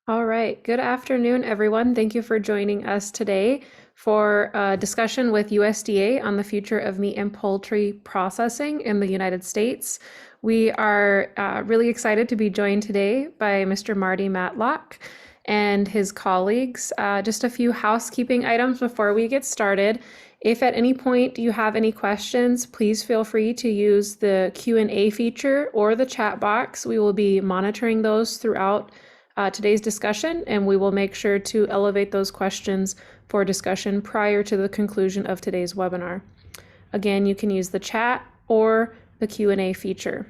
All right. Good afternoon, everyone. Thank you for joining us today for a discussion with USDA on the future of meat and poultry processing in the United States. We are really excited to be joined today by Mr. Marty Matlock and his colleagues. Just a few housekeeping items before we get started. If at any point you have any questions, please feel free to use the Q&A feature or the chat box. We will be monitoring those throughout today's discussion, and we will make sure to elevate those questions for discussion prior to the conclusion of today's webinar. Again, you can use the chat or the Q&A feature.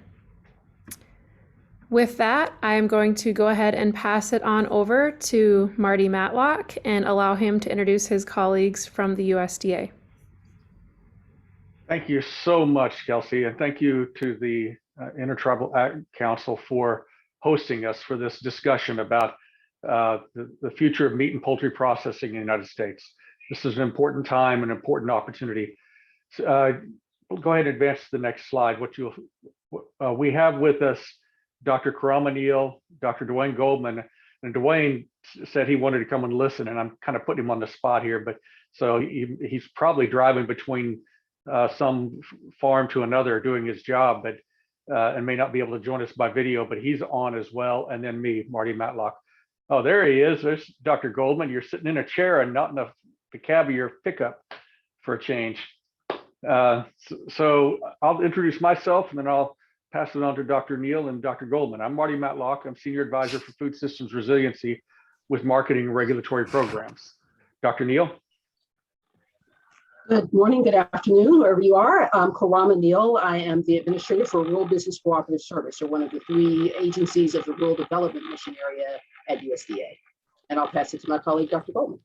With that, I am going to go ahead and pass it on over to Marty Matlock and allow him to introduce his colleagues from the USDA. Thank you so much, Kelsey, and thank you to the Intertribal Agriculture Council for hosting us for this discussion about the future of meat and poultry processing in the United States. This is an important time, an important opportunity. We'll go ahead and advance to the next slide. We have with us Dr. Karama Neal, Dr. Dwayne Goldman, and Dwayne said he wanted to come and listen, and I'm kind of putting him on the spot here, but so he's probably driving between some farm to another doing his job, but and may not be able to join us by video, but he's on as well. And then me, Marty Matlock. Oh, there he is. There's Dr. Goldman. You're sitting in a chair and not in the cab of your pickup for a change. So I'll introduce myself and then I'll pass it on to Dr. Neal and Dr. Goldman. I'm Marty Matlock. I'm Senior Advisor for Food Systems Resiliency with Marketing and Regulatory Programs. Dr. Neal. Good morning, good afternoon, wherever you are. I'm Karama Neal. I am the Administrator for Rural Business Cooperative Service, or one of the 3 agencies of the Rural Development Mission Area at USDA. And I'll pass it to my colleague, Dr. Goldman.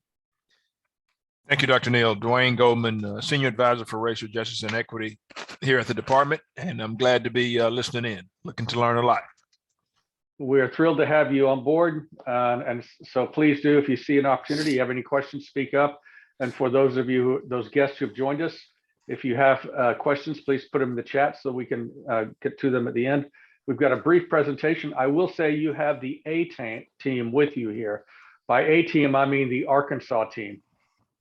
Thank you, Dr. Neal. Dwayne Goldman, Senior Advisor for Racial Justice and Equity here at the department, and I'm glad to be listening in, looking to learn a lot. We're thrilled to have you on board, and so please do, if you see an opportunity, you have any questions, speak up. And for those of you, those guests who've joined us, if you have questions, please put them in the chat so we can get to them at the end. We've got a brief presentation. I will say you have the A team with you here. By A team, I mean the Arkansas team,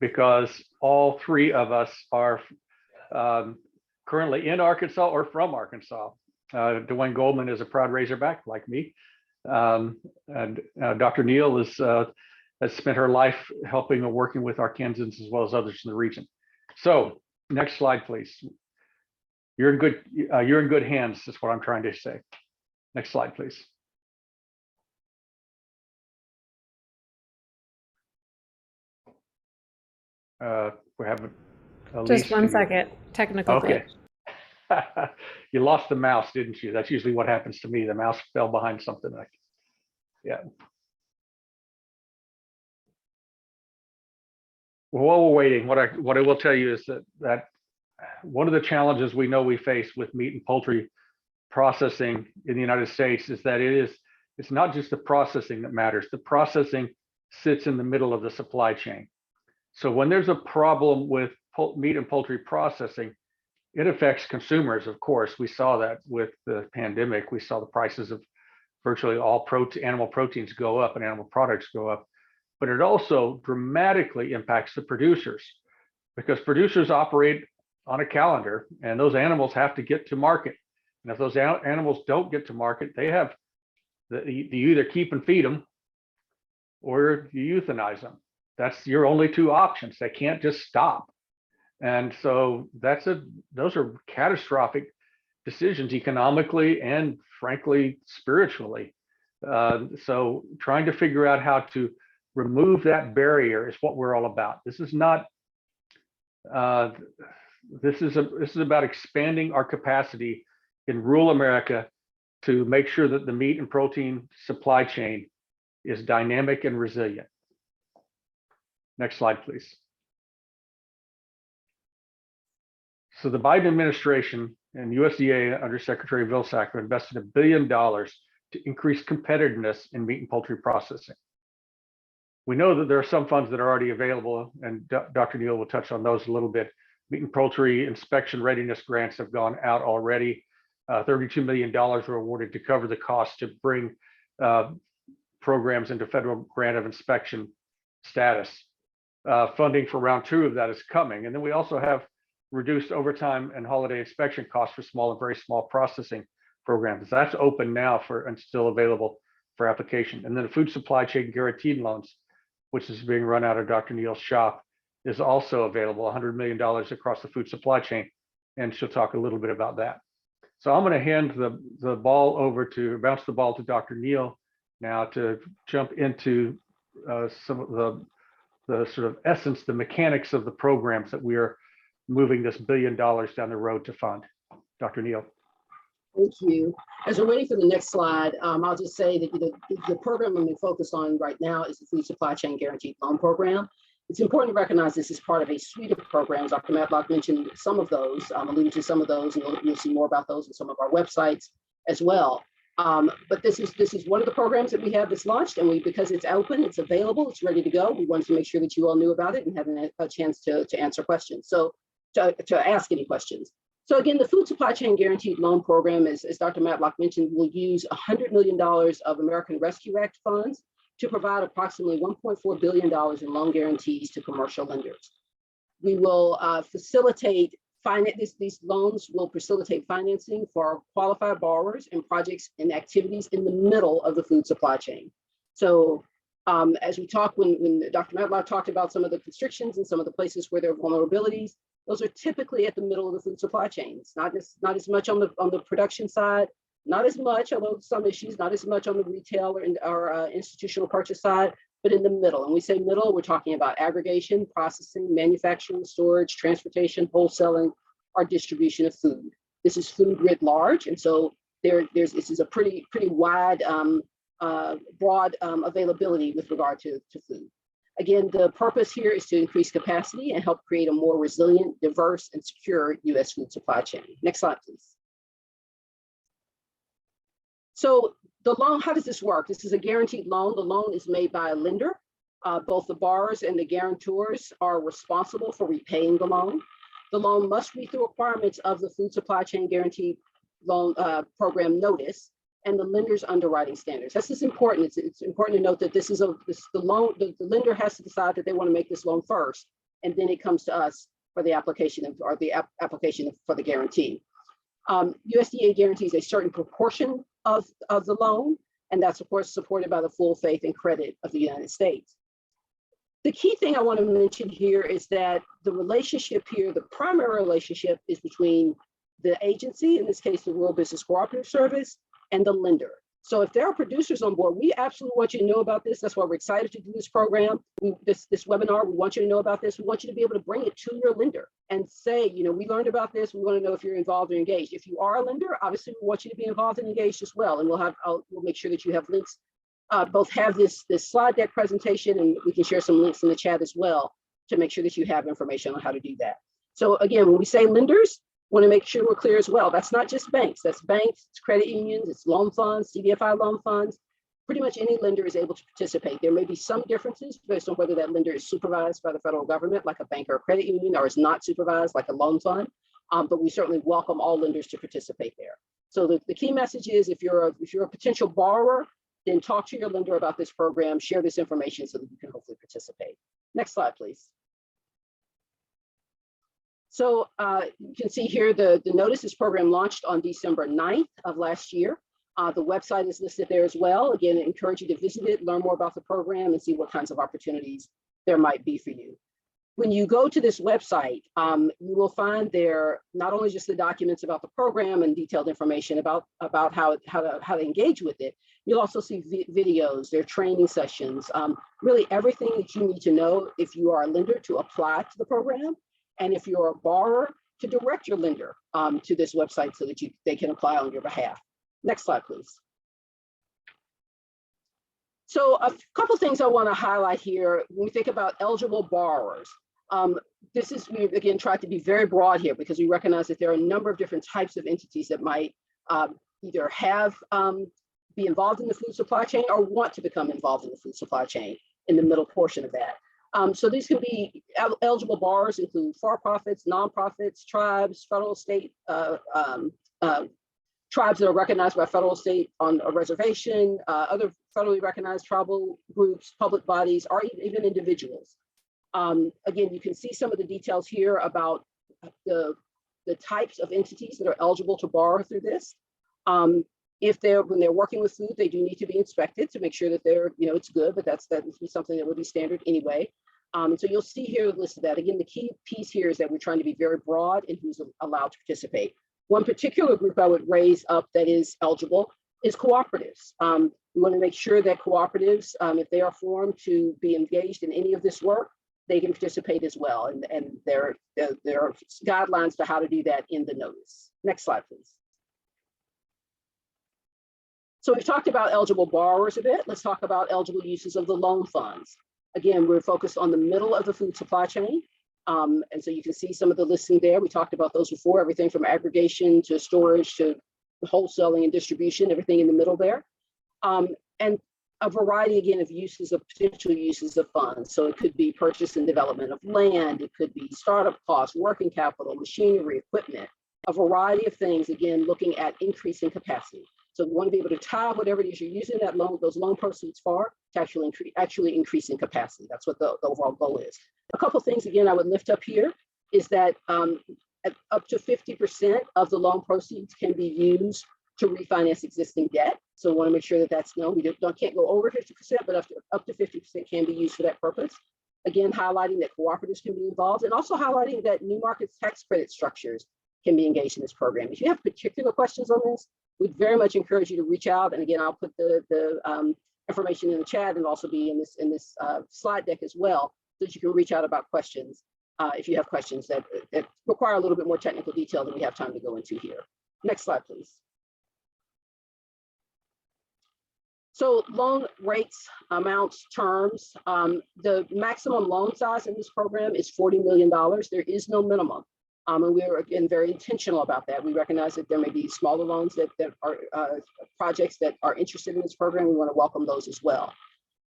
because all 3 of us are currently in Arkansas or from Arkansas. Dwayne Goldman is a proud Razorback like me. And Dr. Neal has spent her life helping and working with Arkansans as well as others in the region. So next slide, please. You're in good hands, is what I'm trying to say. Next slide, please. We're having just one second, technical. Okay. You lost the mouse, didn't you? That's usually what happens to me. The mouse fell behind something. Yeah. Well, while we're waiting, what I will tell you is that one of the challenges we know we face with meat and poultry processing in the United States is that it's not just the processing that matters. The processing sits in the middle of the supply chain. So when there's a problem with meat and poultry processing, it affects consumers, of course. We saw that with the pandemic. We saw the prices of virtually all animal proteins go up and animal products go up. But it also dramatically impacts the producers, because producers operate on a calendar and those animals have to get to market. And if those animals don't get to market, you either keep and feed them or you euthanize them. That's your only 2 options. They can't just stop. And so those are catastrophic decisions economically and frankly, spiritually. So trying to figure out how to remove that barrier is what we're all about. This is not. This is about expanding our capacity in rural America to make sure that the meat and protein supply chain is dynamic and resilient. Next slide, please. So the Biden administration and USDA under Secretary Vilsack invested $1 billion to increase competitiveness in meat and poultry processing. We know that there are some funds that are already available, and Dr. Neal will touch on those a little bit. Meat and poultry inspection readiness grants have gone out already. $32 million were awarded to cover the cost to bring programs into federal grant of inspection status. Funding for round 2 of that is coming. And then we also have reduced overtime and holiday inspection costs for small and very small processing programs. That's open now and still available for application. And then the food supply chain guaranteed loans, which is being run out of Dr. Neal's shop, is also available, $100 million across the food supply chain. And she'll talk a little bit about that. So I'm going to hand the ball over to, bounce the ball to Dr. Neal now to jump into some of the sort of essence, the mechanics of the programs that we are moving this $1 billion down the road to fund. Dr. Neal. Thank you. As we're waiting for the next slide, I'll just say that the program I'm focused on right now is the Food Supply Chain Guaranteed Loan Program. It's important to recognize this is part of a suite of programs. Dr. Matlock mentioned some of those, alluded to some of those, and you'll see more about those in some of our websites as well. But this is one of the programs that we have that's launched, and because it's open, it's available, it's ready to go. We wanted to make sure that you all knew about it and had a chance to answer questions. So to ask any questions. So again, the Food Supply Chain Guaranteed Loan Program, as Dr. Matlock mentioned, will use $100 million of American Rescue Act funds to provide approximately $1.4 billion in loan guarantees to commercial lenders. We will facilitate these loans will facilitate financing for qualified borrowers and projects and activities in the middle of the food supply chain. So as we talked, when Dr. Matlock talked about some of the constrictions and some of the places where there are vulnerabilities, those are typically at the middle of the food supply chain. It's not as much on the production side, not as much, although some issues, not as much on the retail or institutional purchase side, but in the middle. And we say middle, we're talking about aggregation, processing, manufacturing, storage, transportation, wholesaling, or distribution of food. This is food writ large, and so this is a pretty wide, broad availability with regard to food. Again, the purpose here is to increase capacity and help create a more resilient, diverse, and secure U.S. food supply chain. Next slide, please. So the loan, how does this work? This is a guaranteed loan. The loan is made by a lender. Both the borrowers and the guarantors are responsible for repaying the loan. The loan must meet the requirements of the Food Supply Chain Guaranteed Loan Program notice and the lender's underwriting standards. That's just important. It's important to note that the lender has to decide that they want to make this loan first, and then it comes to us for the application application for the guarantee. USDA guarantees a certain proportion of the loan, and that's of course supported by the full faith and credit of the United States. The key thing I want to mention here is that the relationship here, the primary relationship, is between the agency, in this case the Rural Business Cooperative Service, and the lender. So if there are producers on board, we absolutely want you to know about this. That's why we're excited to do this program, this webinar. We want you to know about this. We want you to be able to bring it to your lender and say, we learned about this. We want to know if you're involved or engaged. If you are a lender, obviously we want you to be involved and engaged as well. And we'll make sure that you have links. Both have this slide deck presentation, and we can share some links in the chat as well to make sure that you have information on how to do that. So again, when we say lenders, want to make sure we're clear as well. That's not just banks. That's banks, it's credit unions, it's loan funds, CDFI loan funds. Pretty much any lender is able to participate. There may be some differences based on whether that lender is supervised by the federal government, like a bank or a credit union, or is not supervised, like a loan fund. But we certainly welcome all lenders to participate there. So the key message is, if you're a potential borrower, then talk to your lender about this program, share this information so that you can hopefully participate. Next slide, please. So you can see here the notice. This program launched on December 9th of last year. The website is listed there as well. Again, I encourage you to visit it, learn more about the program, and see what kinds of opportunities there might be for you. When you go to this website, you will find there not only just the documents about the program and detailed information about how to engage with it. You'll also see videos, their training sessions, really everything that you need to know if you are a lender to apply to the program. And if you're a borrower, to direct your lender to this website so that they can apply on your behalf. Next slide, please. So a couple of things I want to highlight here when we think about eligible borrowers. We again tried to be very broad here because we recognize that there are a number of different types of entities that might either be involved in the food supply chain or want to become involved in the food supply chain in the middle portion of that. So these can be eligible borrowers, include for-profits, nonprofits, tribes, federal, state tribes that are recognized by federal state on a reservation, other federally recognized tribal groups, public bodies, or even individuals. Again, you can see some of the details here about the types of entities that are eligible to borrow through this. When they're working with food, they do need to be inspected to make sure that they're, it's good, but that would be something that would be standard anyway. And so you'll see here listed that. Again, the key piece here is that we're trying to be very broad in who's allowed to participate. One particular group I would raise up that is eligible is cooperatives. We want to make sure that cooperatives, if they are formed to be engaged in any of this work, they can participate as well. And there are guidelines to how to do that in the notice. Next slide, please. So we've talked about eligible borrowers a bit. Let's talk about eligible uses of the loan funds. Again, we're focused on the middle of the food supply chain. And so you can see some of the listing there. We talked about those before, everything from aggregation to storage to wholesaling and distribution, everything in the middle there. And a variety, again, of potential uses of funds. So it could be purchase and development of land. It could be startup costs, working capital, machinery, equipment, a variety of things, again, looking at increasing capacity. So we want to be able to tie whatever it is you're using those loan proceeds for to actually increasing capacity. That's what the overall goal is. A couple of things, again, I would lift up here is that up to 50% of the loan proceeds can be used to refinance existing debt. So we want to make sure that that's known. We can't go over 50%, but up to 50% can be used for that purpose. Again, highlighting that cooperatives can be involved and also highlighting that new markets tax credit structures can be engaged in this program. If you have particular questions on this, we'd very much encourage you to reach out. And again, I'll put the information in the chat and also be in this slide deck as well, so that you can reach out about questions if you have questions that require a little bit more technical detail than we have time to go into here. Next slide, please. So loan rates, amounts, terms. The maximum loan size in this program is $40 million. There is no minimum. And we're, again, very intentional about that. We recognize that there may be smaller loans that are projects that are interested in this program. We want to welcome those as well.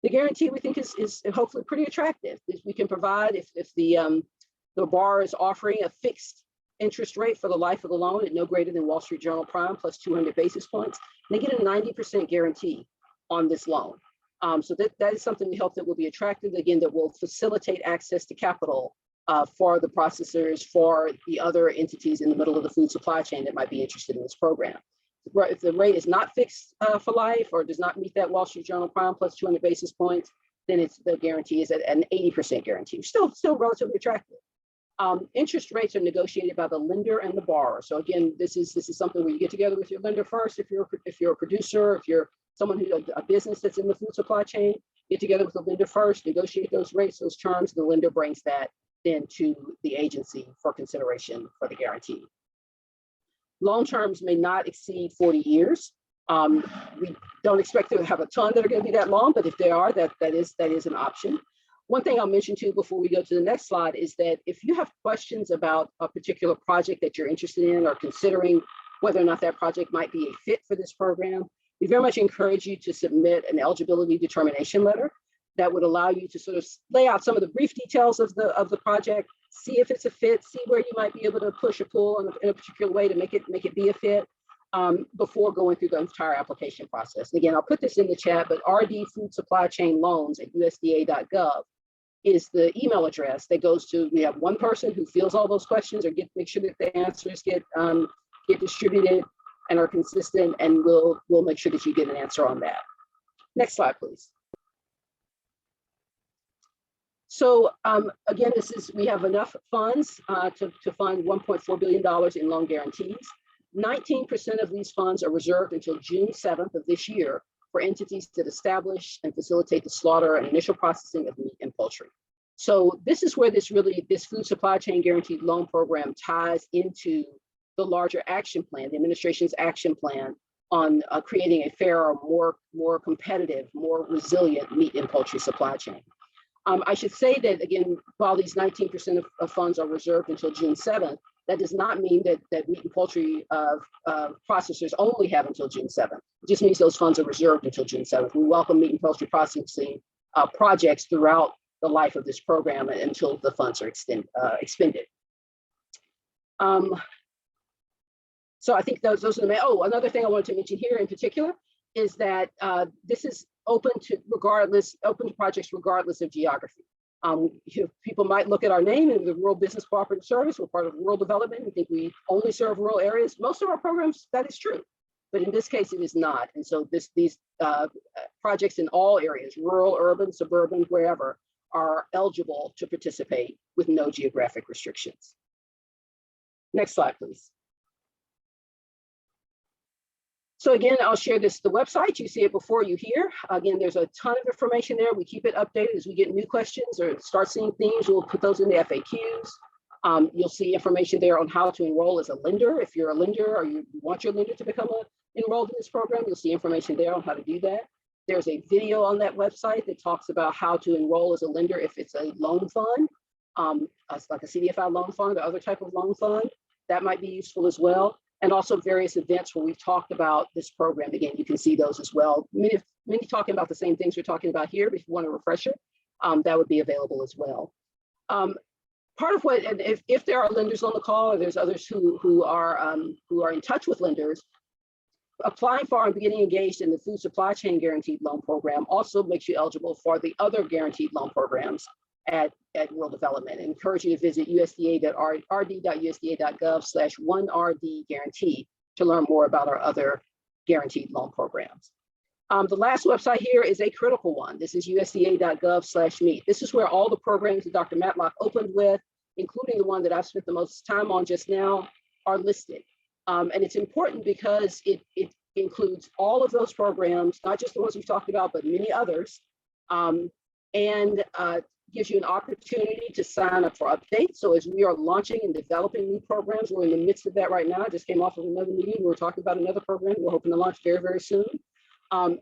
The guarantee, we think, is hopefully pretty attractive. If we can provide, if the borrower is offering a fixed interest rate for the life of the loan at no greater than Wall Street Journal Prime plus 200 basis points, they get a 90% guarantee on this loan. So that is something we hope that will be attractive, again, that will facilitate access to capital for the processors, for the other entities in the middle of the food supply chain that might be interested in this program. If the rate is not fixed for life or does not meet that Wall Street Journal Prime plus 200 basis points, then the guarantee is at an 80% guarantee, still relatively attractive. Interest rates are negotiated by the lender and the borrower. So again, this is something where you get together with your lender first. If you're a producer, if you're someone who's a business that's in the food supply chain, get together with the lender first, negotiate those rates, those terms. The lender brings that then to the agency for consideration for the guarantee. Loan terms may not exceed 40 years. We don't expect to have a ton that are going to be that long, but if they are, that is an option. One thing I'll mention too before we go to the next slide is that if you have questions about a particular project that you're interested in or considering whether or not that project might be a fit for this program, we very much encourage you to submit an eligibility determination letter that would allow you to sort of lay out some of the brief details of the project, see if it's a fit, see where you might be able to push or pull in a particular way to make it be a fit before going through the entire application process. And again, I'll put this in the chat, but RD Food Supply Chain Loans at USDA.gov is the email address that goes to. We have one person who fills all those questions or make sure that the answers get distributed and are consistent, and we'll make sure that you get an answer on that. Next slide, please. So again, we have enough funds to fund $1.4 billion in loan guarantees. 19% of these funds are reserved until June 7th of this year for entities that establish and facilitate the slaughter and initial processing of meat and poultry. So this is where this food supply chain guaranteed loan program ties into the larger action plan, the administration's action plan on creating a fairer, more competitive, more resilient meat and poultry supply chain. I should say that, again, while these 19% of funds are reserved until June 7th, that does not mean that meat and poultry processors only have until June 7th. It just means those funds are reserved until June 7th. We welcome meat and poultry processing projects throughout the life of this program until the funds are expended. So I think those are the main. Oh, another thing I wanted to mention here in particular is that this is open to projects regardless of geography. People might look at our name in the Rural Business Cooperative Service. We're part of rural development. We think we only serve rural areas. Most of our programs, that is true. But in this case, it is not. And so these projects in all areas, rural, urban, suburban, wherever, are eligible to participate with no geographic restrictions. Next slide, please. So again, I'll share the website. You see it before you here. Again, there's a ton of information there. We keep it updated as we get new questions or start seeing themes. We'll put those in the FAQs. You'll see information there on how to enroll as a lender. If you're a lender or you want your lender to become enrolled in this program, you'll see information there on how to do that. There's a video on that website that talks about how to enroll as a lender if it's a loan fund, like a CDFI loan fund or other type of loan fund. That might be useful as well. And also various events where we've talked about this program. Again, you can see those as well. Many talking about the same things we're talking about here, but if you want a refresher, that would be available as well. Part of what, and if there are lenders on the call or there's others who are in touch with lenders, applying for and getting engaged in the Food Supply Chain Guaranteed Loan Program also makes you eligible for the other guaranteed loan programs at Rural Development. I encourage you to visit rd.usda.gov/1RD guarantee to learn more about our other guaranteed loan programs. The last website here is a critical one. This is usda.gov/meet. This is where all the programs that Dr. Matlock opened with, including the one that I've spent the most time on just now, are listed. And it's important because it includes all of those programs, not just the ones we've talked about, but many others, and gives you an opportunity to sign up for updates. So as we are launching and developing new programs, we're in the midst of that right now. I just came off of another meeting. We were talking about another program we're hoping to launch very, very soon.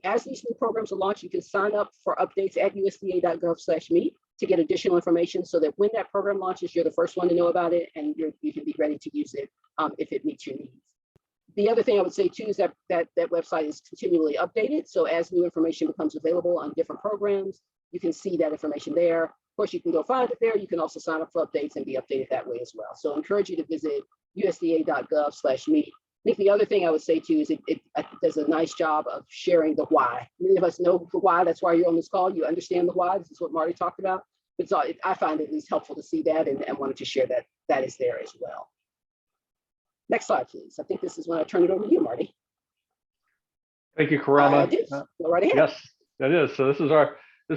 As these new programs are launched, you can sign up for updates at usda.gov/meet to get additional information so that when that program launches, you're the first one to know about it and you can be ready to use it if it meets your needs. The other thing I would say too is that website is continually updated. So as new information becomes available on different programs, you can see that information there. Of course, you can go find it there. You can also sign up for updates and be updated that way as well. So I encourage you to visit usda.gov/meet. I think the other thing I would say too is it does a nice job of sharing the why. Many of us know the why. That's why you're on this call. You understand the why. This is what Marty talked about. But so I find it at least helpful to see that and wanted to share that is there as well. Next slide, please. I think this is when I turn it over to you, Marty. Thank you, Karama. Go right ahead. Yes, that is. So this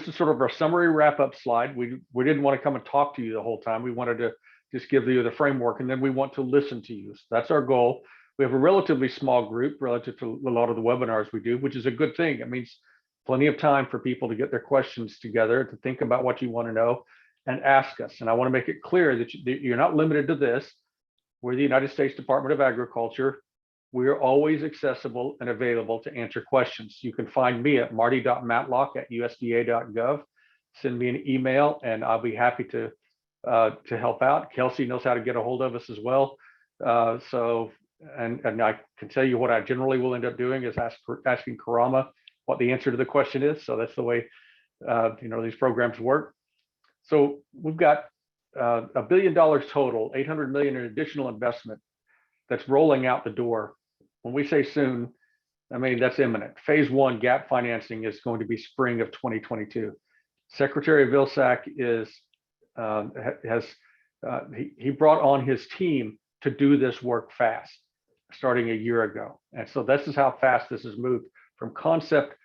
is sort of our summary wrap-up slide. We didn't want to come and talk to you the whole time. We wanted to just give you the framework, and then we want to listen to you. So that's our goal. We have a relatively small group relative to a lot of the webinars we do, which is a good thing. It means plenty of time for people to get their questions together, to think about what you want to know and ask us. And I want to make it clear that you're not limited to this. We're the United States Department of Agriculture. We're always accessible and available to answer questions. You can find me at marty.matlock@usda.gov. Send me an email and I'll be happy to help out. Kelsey knows how to get a hold of us as well. And I can tell you what I generally will end up doing is asking Karama what the answer to the question is. So that's the way these programs work. So we've got $1 billion total, 800 million in additional investment that's rolling out the door. When we say soon, I mean that's imminent. Phase 1 gap financing is going to be spring of 2022. Secretary Vilsack he brought on his team to do this work fast, starting a year ago. And so this is how fast this has moved from concept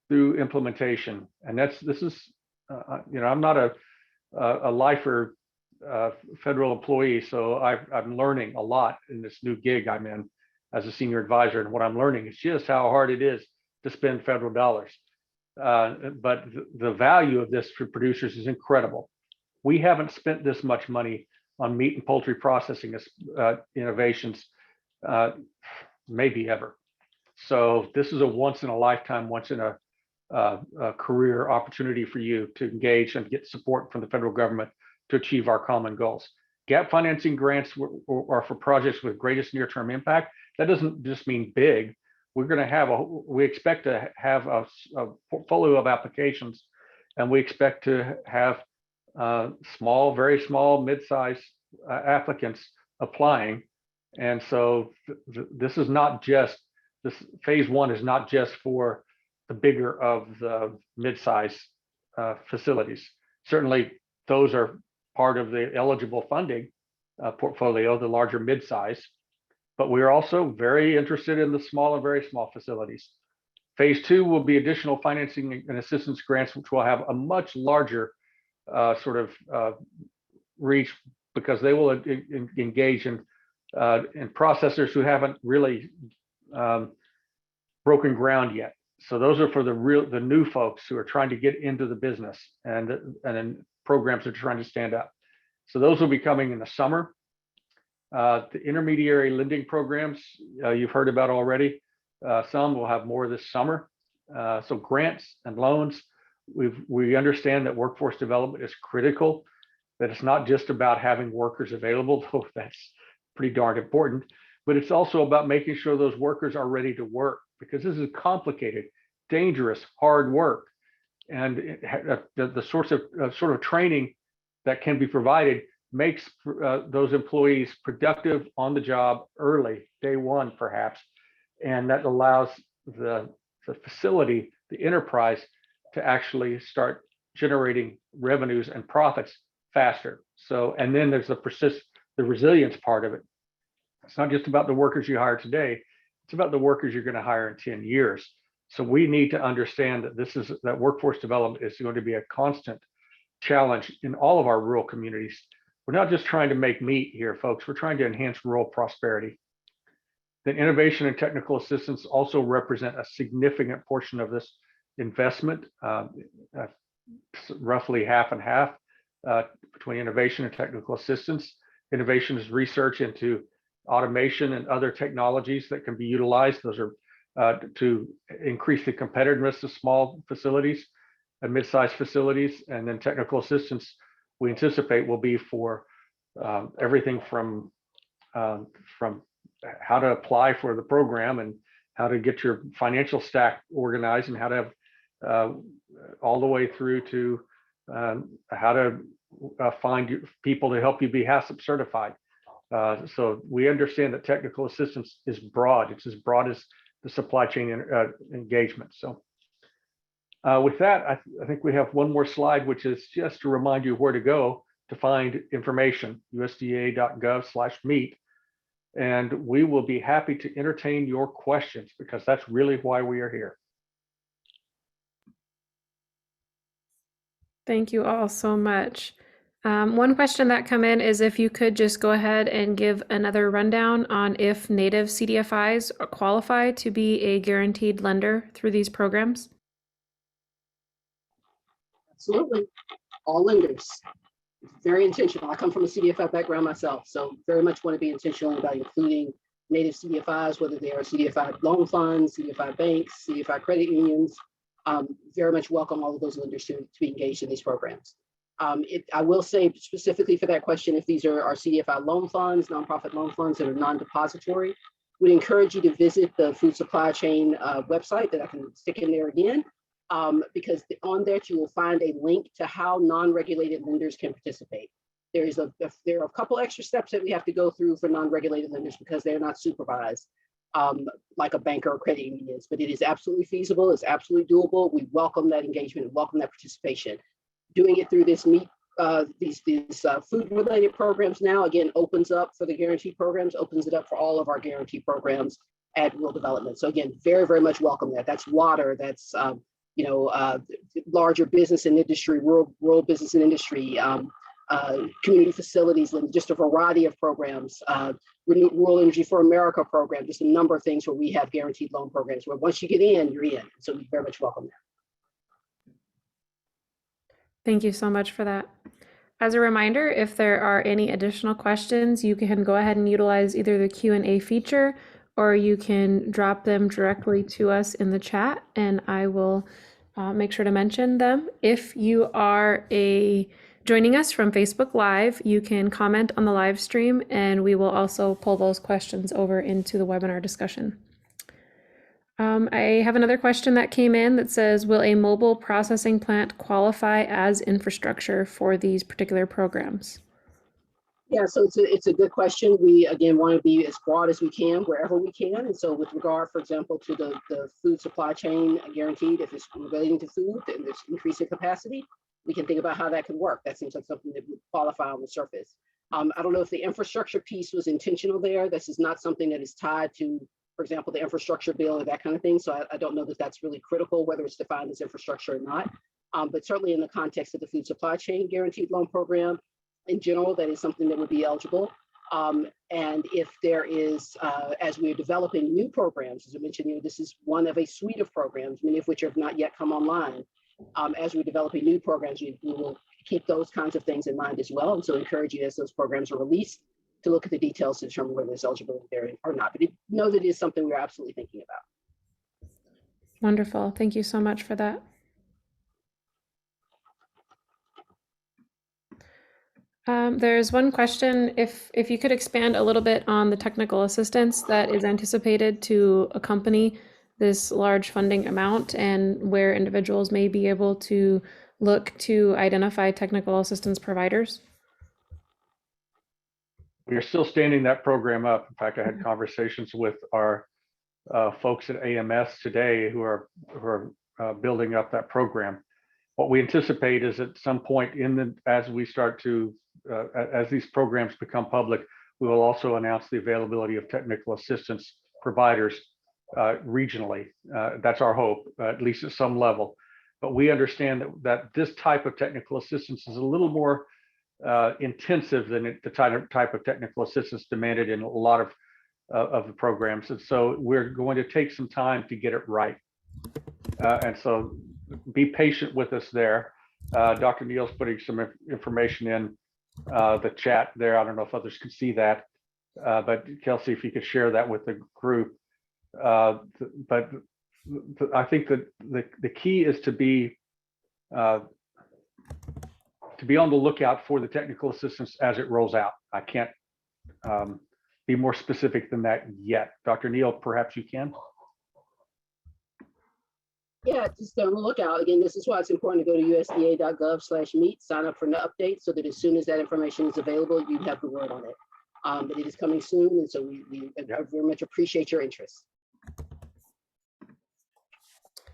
through implementation. And I'm not a lifer federal employee, so I'm learning a lot in this new gig I'm in as a senior advisor. And what I'm learning is just how hard it is to spend federal dollars. But the value of this for producers is incredible. We haven't spent this much money on meat and poultry processing innovations maybe ever. So this is a once in a lifetime, once in a career opportunity for you to engage and get support from the federal government to achieve our common goals. Gap financing grants are for projects with greatest near-term impact. That doesn't just mean big. We expect to have a portfolio of applications, and we expect to have small, very small, mid-sized applicants applying And so this is not just, this phase one is not just for the bigger of the mid-size facilities. Certainly those are part of the eligible funding portfolio, the larger mid-size, but we're also very interested in the small and very small facilities. Phase two will be additional financing and assistance grants, which will have a much larger reach, because they will engage in processors who haven't really broken ground yet. So those are for the new folks who are trying to get into the business, and then programs are trying to stand up. So those will be coming in the summer. The intermediary lending programs you've heard about already. Some will have more this summer. So grants and loans. We understand that workforce development is critical, that it's not just about having workers available, though that's pretty darn important, but it's also about making sure those workers are ready to work, because this is complicated, dangerous, hard work. And the sorts of sort of training that can be provided makes those employees productive on the job early, day one perhaps, and that allows the facility, the enterprise, to actually start generating revenues and profits faster. So, and then there's the resilience part of it. It's not just about the workers you hire today, it's about the workers you're going to hire in 10 years. So we need to understand that that workforce development is going to be a constant challenge in all of our rural communities. We're not just trying to make meat here, folks. We're trying to enhance rural prosperity. Then innovation and technical assistance also represent a significant portion of this investment, roughly half and half between innovation and technical assistance. Innovation is research into automation and other technologies that can be utilized. Those are to increase the competitiveness of small facilities and mid-sized facilities. And then technical assistance, we anticipate, will be for everything from how to apply for the program and how to get your financial stack organized, and how to have all the way through to how to find people to help you be HACCP certified. So we understand that technical assistance is broad. It's as broad as the supply chain engagement. So with that, I think we have one more slide, which is just to remind you where to go to find information, usda.gov/meet. And we will be happy to entertain your questions, because that's really why we are here. Thank you all so much. One question that come in is if you could just go ahead and give another rundown on if native CDFIs qualify to be a guaranteed lender through these programs. Absolutely. All lenders. Very intentional. I come from a CDFI background myself, so very much want to be intentional about including native CDFIs, whether they are CDFI loan funds, CDFI banks, CDFI credit unions. Very much welcome all of those lenders to be engaged in these programs. I will say specifically for that question, if these are CDFI loan funds, nonprofit loan funds that are non-depository, we'd encourage you to visit the food supply chain website that I can stick in there again, because on that you will find a link to how non-regulated lenders can participate. There are a couple extra steps that we have to go through for non-regulated lenders because they're not supervised like a banker or credit union is, but it is absolutely feasible. It's absolutely doable. We welcome that engagement and welcome that participation. Doing it through this these food-related programs now, again, opens up for the guarantee programs, opens it up for all of our guarantee programs at Rural Development. So again, very, very much welcome that. That's water, that's larger business and industry, rural business and industry, community facilities, and just a variety of programs, Rural Energy for America program, just a number of things where we have guaranteed loan programs where once you get in, you're in. So we very much welcome that. Thank you so much for that. As a reminder, if there are any additional questions, you can go ahead and utilize either the Q&A feature, or you can drop them directly to us in the chat, and I will make sure to mention them. If you are joining us from Facebook Live, you can comment on the live stream, and we will also pull those questions over into the webinar discussion. I have another question that came in that says, will a mobile processing plant qualify as infrastructure for these particular programs? Yeah, so it's a good question. We again want to be as broad as we can wherever we can. And so with regard, for example, to the food supply chain guaranteed, if it's relating to food and there's increasing capacity, we can think about how that could work. That seems like something that would qualify on the surface. I don't know if the infrastructure piece was intentional there. This is not something that is tied to, for example, the infrastructure bill or that kind of thing. So I don't know that that's really critical, whether it's defined as infrastructure or not. But certainly in the context of the food supply chain guaranteed loan program, in general, that is something that would be eligible. And if there is, as we're developing new programs, as I mentioned, this is one of a suite of programs, many of which have not yet come online. As we're developing new programs, we will keep those kinds of things in mind as well. And so encourage you as those programs are released to look at the details to determine whether there's eligibility there or not. But know that it is something we're absolutely thinking about. Wonderful. Thank you so much for that. There's one question, if you could expand a little bit on the technical assistance that is anticipated to accompany this large funding amount and where individuals may be able to look to identify technical assistance providers. We are still standing that program up. In fact, I had conversations with our folks at AMS today who are building up that program. What we anticipate is at some point as we start to as these programs become public, we will also announce the availability of technical assistance providers regionally. That's our hope, at least at some level. But we understand that this type of technical assistance is a little more intensive than the type of technical assistance demanded in a lot of the programs. And so we're going to take some time to get it right. And so be patient with us there. Dr. Neal's putting some information in the chat there. I don't know if others can see that, but Kelsey, if you could share that with the group. But I think that the key is to be on the lookout for the technical assistance as it rolls out. I can't be more specific than that yet. Dr. Neal, perhaps you can. Yeah, just on the lookout. Again, this is why it's important to go to usda.gov/meet, sign up for the update so that as soon as that information is available, you have the word on it. But it is coming soon, and so we very much appreciate your interest.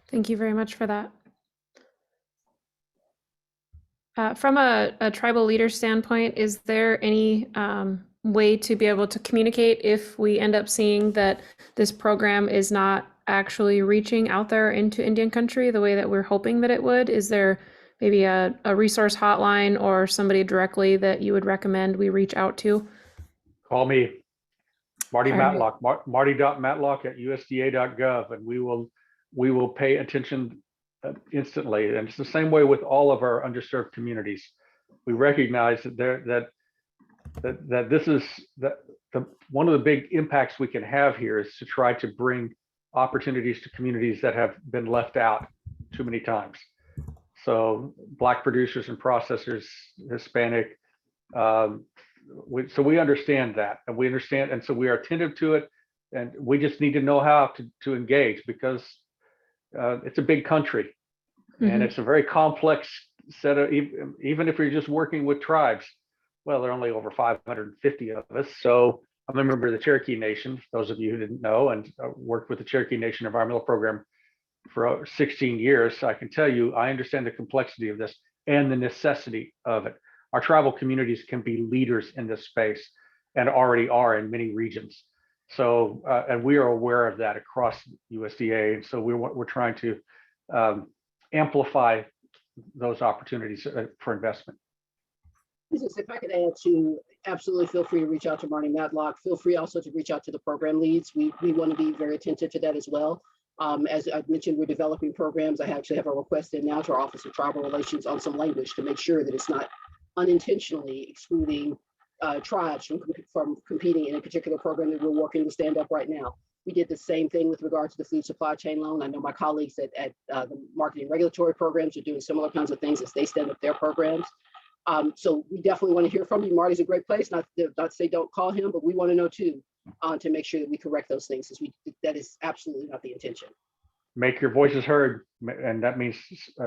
Thank you very much for that. From a tribal leader standpoint, is there any way to be able to communicate if we end up seeing that this program is not actually reaching out there into Indian country the way that we're hoping that it would? Is there maybe a resource hotline or somebody directly that you would recommend we reach out to? Call me, Marty All Matlock, marty.matlock@usda.gov, and we will pay attention instantly. And it's the same way with all of our underserved communities. We recognize that this is one of the big impacts we can have here is to try to bring opportunities to communities that have been left out too many times. So Black producers and processors, Hispanic. So we understand that, and we understand, and so we are attentive to it, and we just need to know how to engage, because it's a big country, and it's a very complex set of, even if you're just working with tribes. Well, there are only over 550 of us. So I'm a member of the Cherokee Nation, those of you who didn't know, and worked with the Cherokee Nation Environmental Program for 16 years. So I can tell you, I understand the complexity of this and the necessity of it. Our tribal communities can be leaders in this space and already are in many regions. So, and we are aware of that across USDA. And so we're trying to amplify those opportunities for investment. If I could add to, absolutely feel free to reach out to Marty Matlock. Feel free also to reach out to the program leads. We want to be very attentive to that as well. As I mentioned, we're developing programs. I actually have a request in now to our Office of Tribal Relations on some language to make sure that it's not unintentionally excluding tribes from competing in a particular program that we're working to stand up right now. We did the same thing with regard to the food supply chain loan. I know my colleagues at the marketing regulatory programs are doing similar kinds of things as they stand up their programs. So we definitely want to hear from you. Marty's a great place. Not to say don't call him, but we want to know too, to make sure that we correct those things, because that is absolutely not the intention. Make your voices heard, and that means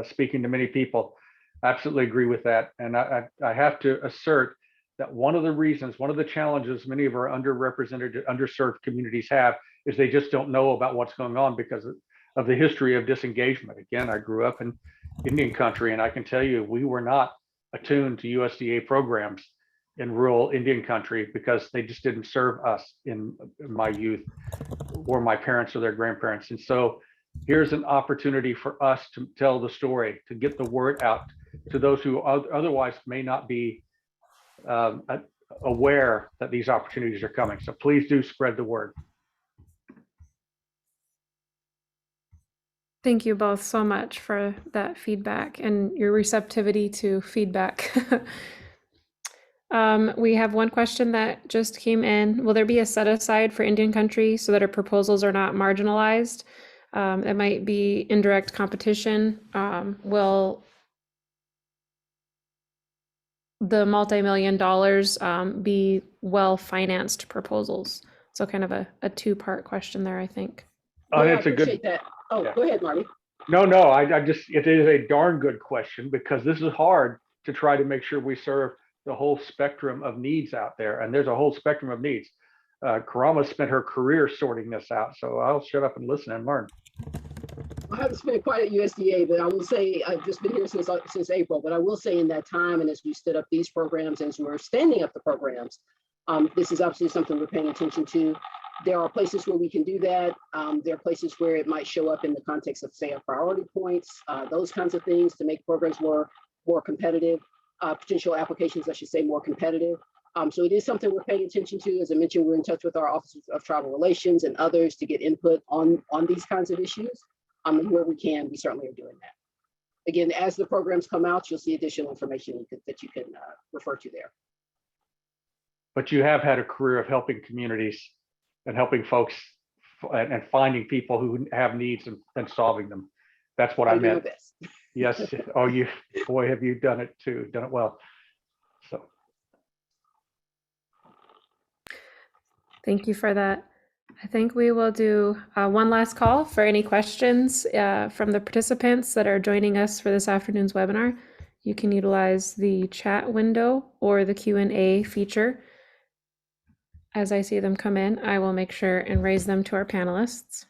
speaking to many people. Absolutely agree with that. And I have to assert that one of the challenges many of our underrepresented, underserved communities have is they just don't know about what's going on because of the history of disengagement. Again, I grew up in Indian country, and I can tell you we were not attuned to USDA programs in rural Indian country because they just didn't serve us in my youth or my parents or their grandparents. And so here's an opportunity for us to tell the story, to get the word out to those who otherwise may not be aware that these opportunities are coming. So please do spread the word. Thank you both so much for that feedback and your receptivity to feedback. We have one question that just came in. Will there be a set aside for Indian country so that our proposals are not marginalized? It might be indirect competition. Will the multi-million dollars be well-financed proposals? So kind of a two-part question there, I think. Yeah, I It's a appreciate good. that. Oh, Yeah. go ahead, Marty. No, it is a darn good question because this is hard to try to make sure we serve the whole spectrum of needs out there. And there's a whole spectrum of needs. Karama spent her career sorting this out. So I'll shut up and listen and learn. I haven't spent quite at USDA, but I will say I've just been here since April. But I will say in that time, and as we stood up these programs, as we're standing up the programs, this is absolutely something we're paying attention to. There are places where we can do that. There are places where it might show up in the context of, say, a priority points, those kinds of things to make programs more competitive, potential applications, I should say, more competitive. So it is something we're paying attention to. As I mentioned, we're in touch with our Office of Tribal Relations and others to get input on these kinds of issues. And where we can, we certainly are doing that. Again, as the programs come out, you'll see additional information that you can refer to there. But you have had a career of helping communities and helping folks and finding people who have needs and solving them. That's what I do my meant. best. Yes. Oh, boy, have you done it too, done it well. So. Thank you for that. I think we will do one last call for any questions from the participants that are joining us for this afternoon's webinar. You can utilize the chat window or the Q&A feature. As I see them come in, I will make sure and raise them to our panelists.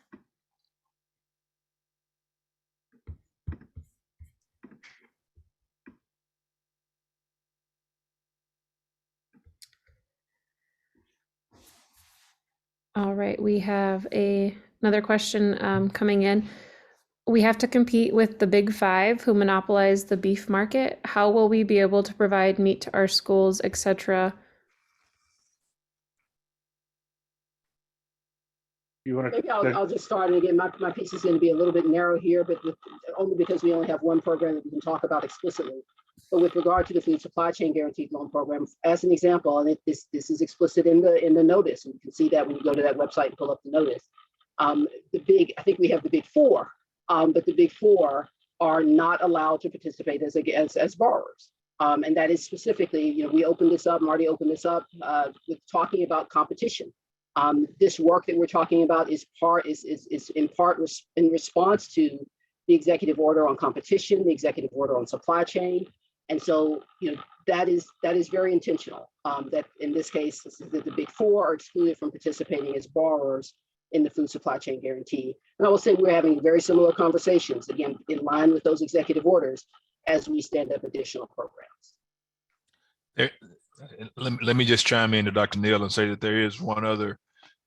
All right, we have another question coming in. We have to compete with the big five who monopolize the beef market. How will we be able to provide meat to our schools, etc.? You want to? Maybe I'll just start. And again, my piece is going to be a little bit narrow here, but only because we only have one program that we can talk about explicitly. But with regard to the Food Supply Chain Guaranteed Loan Program, as an example, and this is explicit in the notice, and you can see that when you go to that website and pull up the notice. I think we have the big four, but the big four are not allowed to participate as borrowers. And that is specifically, we opened this up, Marty opened this up with talking about competition. This work that we're talking about is in part in response to the executive order on competition, the executive order on supply chain. And so, that is very intentional. That in this case, the big four are excluded from participating as borrowers in the food supply chain guarantee. And I will say we're having very similar conversations, again, in line with those executive orders as we stand up additional programs. Let me just chime in to Dr. Neal and say that there is one other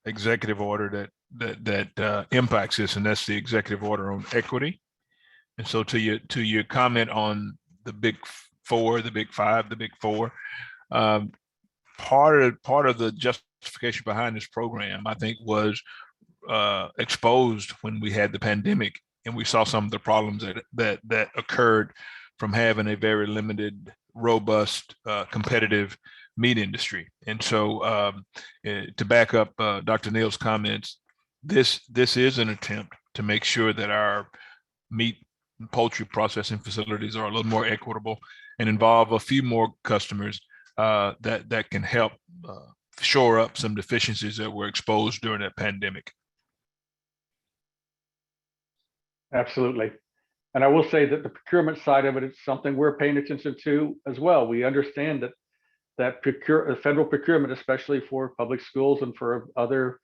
executive order that impacts this, and that's the executive order on equity. And so to your comment on the big four, the big five, the big four, part of the justification behind this program, I think, was exposed when we had the pandemic, and we saw some of the problems that occurred from having a very limited, robust, competitive meat industry. And so to back up Dr. Neal's comments, this is an attempt to make sure that our meat and poultry processing facilities are a little more equitable and involve a few more customers that can help shore up some deficiencies that were exposed during that pandemic. Absolutely. And I will say that the procurement side of it is something we're paying attention to as well. We understand that that federal procurement, especially for public schools and for other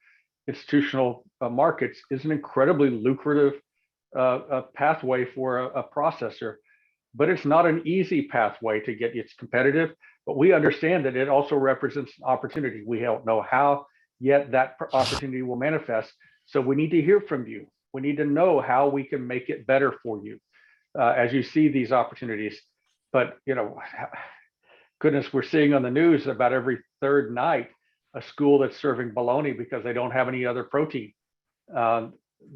institutional markets, is an incredibly lucrative pathway for a processor, but it's not an easy pathway to get. It's competitive, but we understand that it also represents an opportunity. We don't know how yet that opportunity will manifest. So we need to hear from you. We need to know how we can make it better for you as you see these opportunities. But, you know, goodness, we're seeing on the news about every third night a school that's serving bologna because they don't have any other protein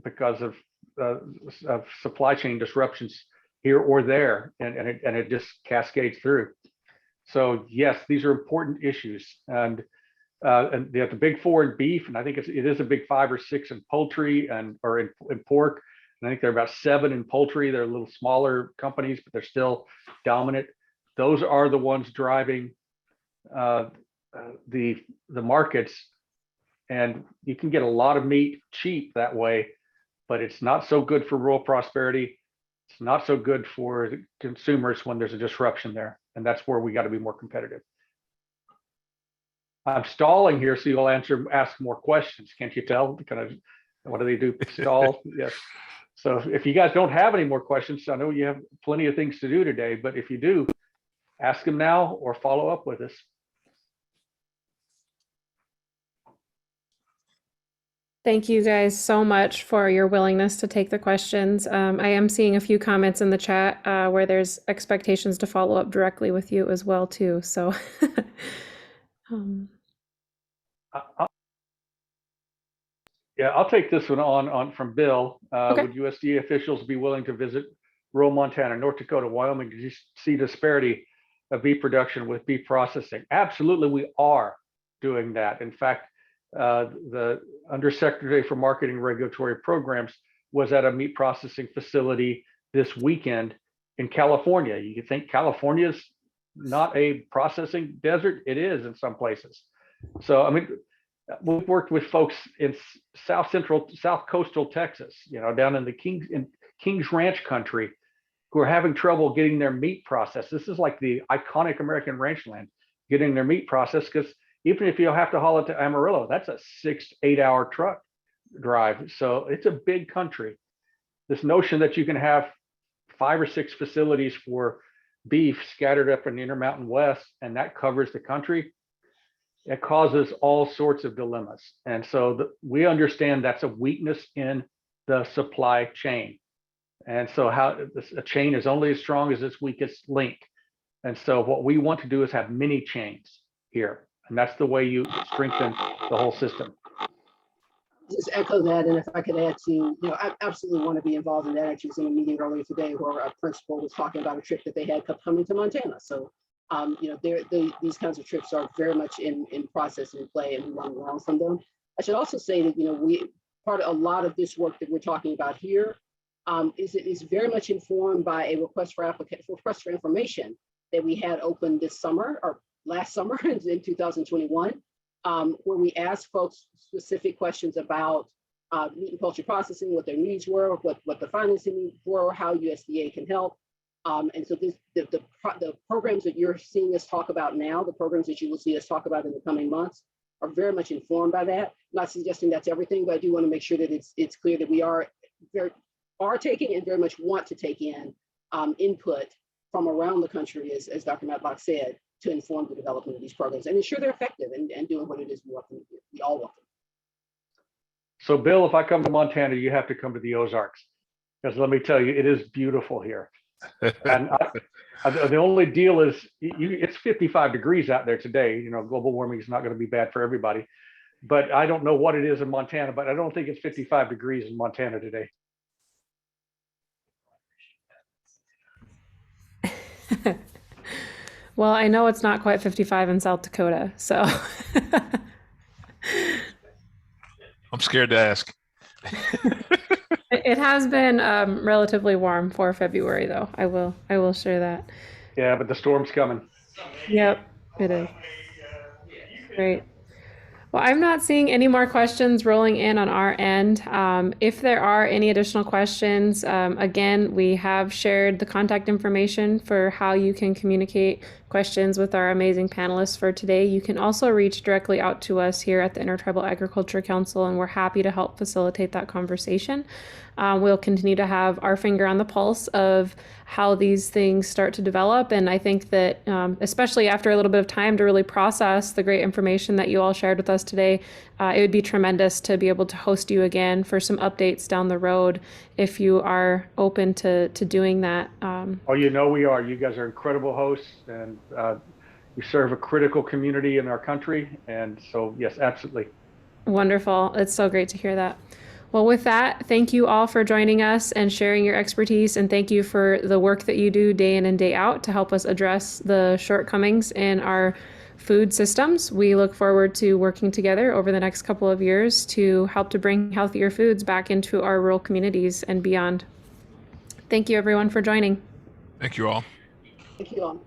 because of supply chain disruptions here or there, and it just cascades through. So yes, these are important issues, and they have the big four in beef, and I think it is a big 5 or 6 in poultry or in pork. And I think they're about 7 in poultry. They're a little smaller companies, but they're still dominant. Those are the ones driving the markets, and you can get a lot of meat cheap that way, but it's not so good for rural prosperity. It's not so good for the consumers when there's a disruption there, and that's where we got to be more competitive. I'm stalling here, so you'll ask more questions. Can't you tell? Kind of, what do they do? Stall? Yes. So if you guys don't have any more questions, I know you have plenty of things to do today, but if you do, ask them now or follow up with us. Thank you guys so much for your willingness to take the questions. I am seeing a few comments in the chat where there's expectations to follow up directly with you as well too. So yeah, I'll take this one on from Bill. Okay. Would USDA officials be willing to visit rural Montana, North Dakota, Wyoming to see disparity of beef production with beef processing? Absolutely, we are doing that. In fact, the Undersecretary for Marketing and Regulatory Programs was at a meat processing facility this weekend in California. You could think California's not a processing desert. It is in some places. So, I mean, we've worked with folks in south coastal Texas, you know, down in the Kings Ranch country, who are having trouble getting their meat processed. This is like the iconic American ranch land, getting their meat processed, because even if you have to haul it to Amarillo, that's a 6-8 hour truck drive. So it's a big country. This notion that you can have 5 or 6 facilities for beef scattered up in the Intermountain West, and that covers the country, it causes all sorts of dilemmas. And so we understand that's a weakness in the supply chain. And so a chain is only as strong as its weakest link. And so what we want to do is have many chains here. And that's the way you strengthen the whole system. Just echo that, and if I could add to, you know, I absolutely want to be involved in that. Actually, was in a meeting earlier today where a principal was talking about a trip that they had coming to Montana. So, you know, these kinds of trips are very much in process and in play, and we want to learn from them. I should also say that, you know, part of a lot of this work that we're talking about here is very much informed by a request for information that we had open this summer or last summer in 2021, where we asked folks specific questions about meat and poultry processing, what their needs were, what the financing needs were, how USDA can help. And so the programs that you're seeing us talk about now, the programs that you will see us talk about in the coming months, are very much informed by that. I'm not suggesting that's everything, but I do want to make sure that it's clear that we are taking and very much want to take in input from around the country, as Dr. Matlock said, to inform the development of these programs and ensure they're effective and doing what it is we want them to do. We all want them. So Bill, if I come to Montana, you have to come to the Ozarks, because let me tell you, it is beautiful here. And the only deal is it's 55 degrees out there today. You know, global warming is not going to be bad for everybody, but I don't know what it is in Montana, but I don't think it's 55 degrees in Montana today. Well, I know it's not quite 55 in South Dakota, so. I'm scared to ask. It has been relatively warm for February, though. I will share that. Yeah, but the storm's coming. Yep, it is. Great. Well, I'm not seeing any more questions rolling in on our end. If there are any additional questions, again, we have shared the contact information for how you can communicate questions with our amazing panelists for today. You can also reach directly out to us here at the Intertribal Agriculture Council, and we're happy to help facilitate that conversation. We'll continue to have our finger on the pulse of how these things start to develop. And I think that especially after a little bit of time to really process the great information that you all shared with us today, it would be tremendous to be able to host you again for some updates down the road if you are open to doing that. Oh, you know we are. You guys are incredible hosts, and we serve a critical community in our country. And so, yes, absolutely. Wonderful. It's so great to hear that. Well, with that, thank you all for joining us and sharing your expertise, and thank you for the work that you do day in and day out to help us address the shortcomings in our food systems. We look forward to working together over the next couple of years to help to bring healthier foods back into our rural communities and beyond. Thank you, everyone, for joining. Thank you all. Thank you all.